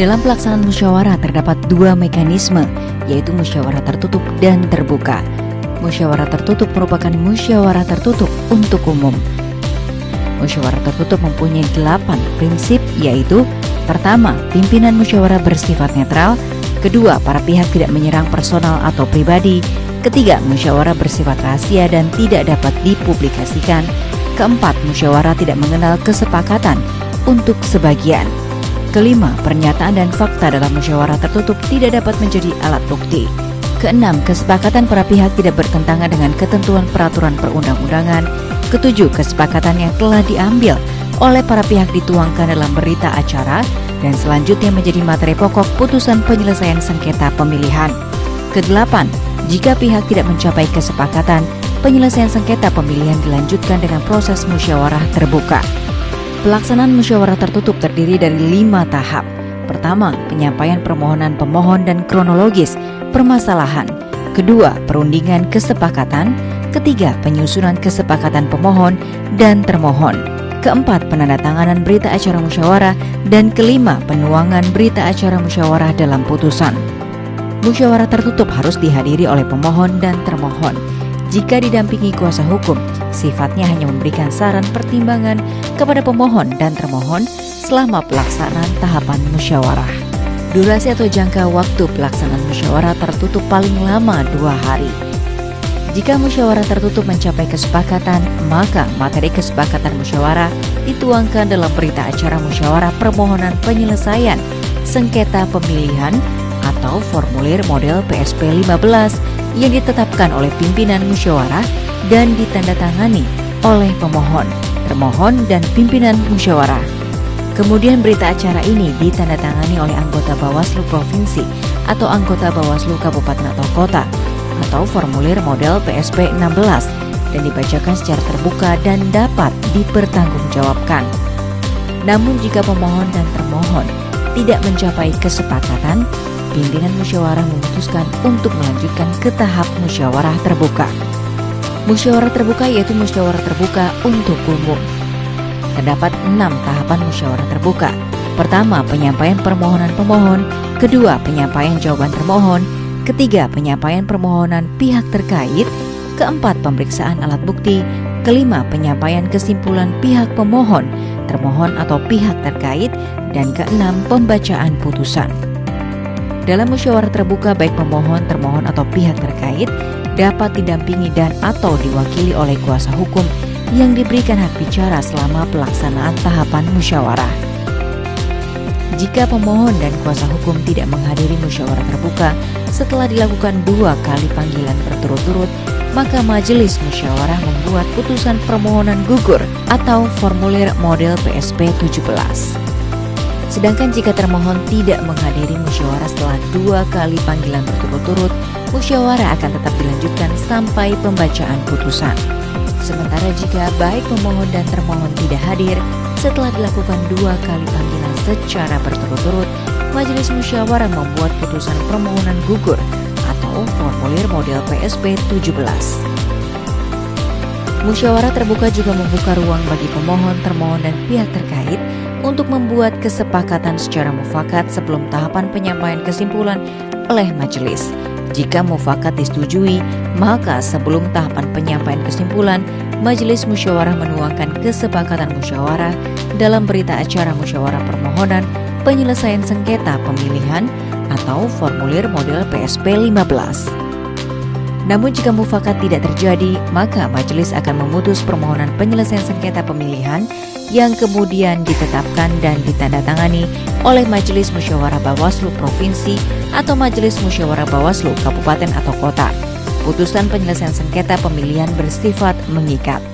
Dalam pelaksanaan musyawarah terdapat dua mekanisme, yaitu musyawarah tertutup dan terbuka. Musyawarah tertutup merupakan musyawarah tertutup untuk umum. Musyawarah tertutup mempunyai 8 prinsip, yaitu: pertama, pimpinan musyawarah bersifat netral. Kedua, para pihak tidak menyerang personal atau pribadi. Ketiga, musyawarah bersifat rahasia dan tidak dapat dipublikasikan. Keempat, musyawarah tidak mengenal kesepakatan untuk sebagian. Kelima, pernyataan dan fakta dalam musyawarah tertutup tidak dapat menjadi alat bukti. Keenam, kesepakatan para pihak tidak bertentangan dengan ketentuan peraturan perundang-undangan. Ketujuh, kesepakatan yang telah diambil oleh para pihak dituangkan dalam berita acara dan selanjutnya menjadi materi pokok putusan penyelesaian sengketa pemilihan. Kedelapan, jika pihak tidak mencapai kesepakatan, penyelesaian sengketa pemilihan dilanjutkan dengan proses musyawarah terbuka. Pelaksanaan musyawarah tertutup terdiri dari 5 tahap. Pertama, penyampaian permohonan pemohon dan kronologis permasalahan. Kedua, perundingan kesepakatan. Ketiga, penyusunan kesepakatan pemohon dan termohon. Keempat, penandatanganan berita acara musyawarah. Dan kelima, penuangan berita acara musyawarah dalam putusan. Musyawarah tertutup harus dihadiri oleh pemohon dan termohon. Jika didampingi kuasa hukum, sifatnya hanya memberikan saran pertimbangan kepada pemohon dan termohon selama pelaksanaan tahapan musyawarah. Durasi atau jangka waktu pelaksanaan musyawarah tertutup paling lama 2 hari. Jika musyawarah tertutup mencapai kesepakatan, maka materi kesepakatan musyawarah dituangkan dalam berita acara musyawarah permohonan penyelesaian sengketa pemilihan atau formulir model PSP 15 yang ditetapkan oleh pimpinan musyawarah dan ditandatangani oleh pemohon, termohon, dan pimpinan musyawarah. Kemudian berita acara ini ditandatangani oleh anggota Bawaslu Provinsi atau anggota Bawaslu Kabupaten atau Kota atau formulir model PSP 16 dan dibacakan secara terbuka dan dapat dipertanggungjawabkan. Namun jika pemohon dan termohon tidak mencapai kesepakatan, pimpinan musyawarah memutuskan untuk melanjutkan ke tahap musyawarah terbuka. Musyawarah terbuka yaitu musyawarah terbuka untuk umum. Terdapat 6 tahapan musyawarah terbuka. Pertama, penyampaian permohonan pemohon. Kedua, penyampaian jawaban termohon. Ketiga, penyampaian permohonan pihak terkait. Keempat, pemeriksaan alat bukti. Kelima, penyampaian kesimpulan pihak pemohon, termohon atau pihak terkait. Dan keenam, pembacaan putusan. Dalam musyawarah terbuka, baik pemohon, termohon, atau pihak terkait dapat didampingi dan atau diwakili oleh kuasa hukum yang diberikan hak bicara selama pelaksanaan tahapan musyawarah. Jika pemohon dan kuasa hukum tidak menghadiri musyawarah terbuka setelah dilakukan 2 kali panggilan berturut-turut, maka majelis musyawarah membuat putusan permohonan gugur atau formulir model PSP 17. Sedangkan jika termohon tidak menghadiri musyawarah setelah 2 kali panggilan berturut-turut, musyawarah akan tetap dilanjutkan sampai pembacaan putusan. Sementara jika baik pemohon dan termohon tidak hadir setelah dilakukan 2 kali panggilan secara berturut-turut, majelis musyawarah membuat putusan permohonan gugur atau formulir model PSP 17. Musyawarah terbuka juga membuka ruang bagi pemohon, termohon, dan pihak terkait untuk membuat kesepakatan secara mufakat sebelum tahapan penyampaian kesimpulan oleh majelis. Jika mufakat disetujui, maka sebelum tahapan penyampaian kesimpulan, majelis musyawarah menuangkan kesepakatan musyawarah dalam berita acara musyawarah permohonan penyelesaian sengketa pemilihan atau formulir model PSP 15. Namun jika mufakat tidak terjadi, maka majelis akan memutus permohonan penyelesaian sengketa pemilihan yang kemudian ditetapkan dan ditandatangani oleh Majelis Musyawarah Bawaslu Provinsi atau Majelis Musyawarah Bawaslu Kabupaten atau Kota. Putusan penyelesaian sengketa pemilihan bersifat mengikat.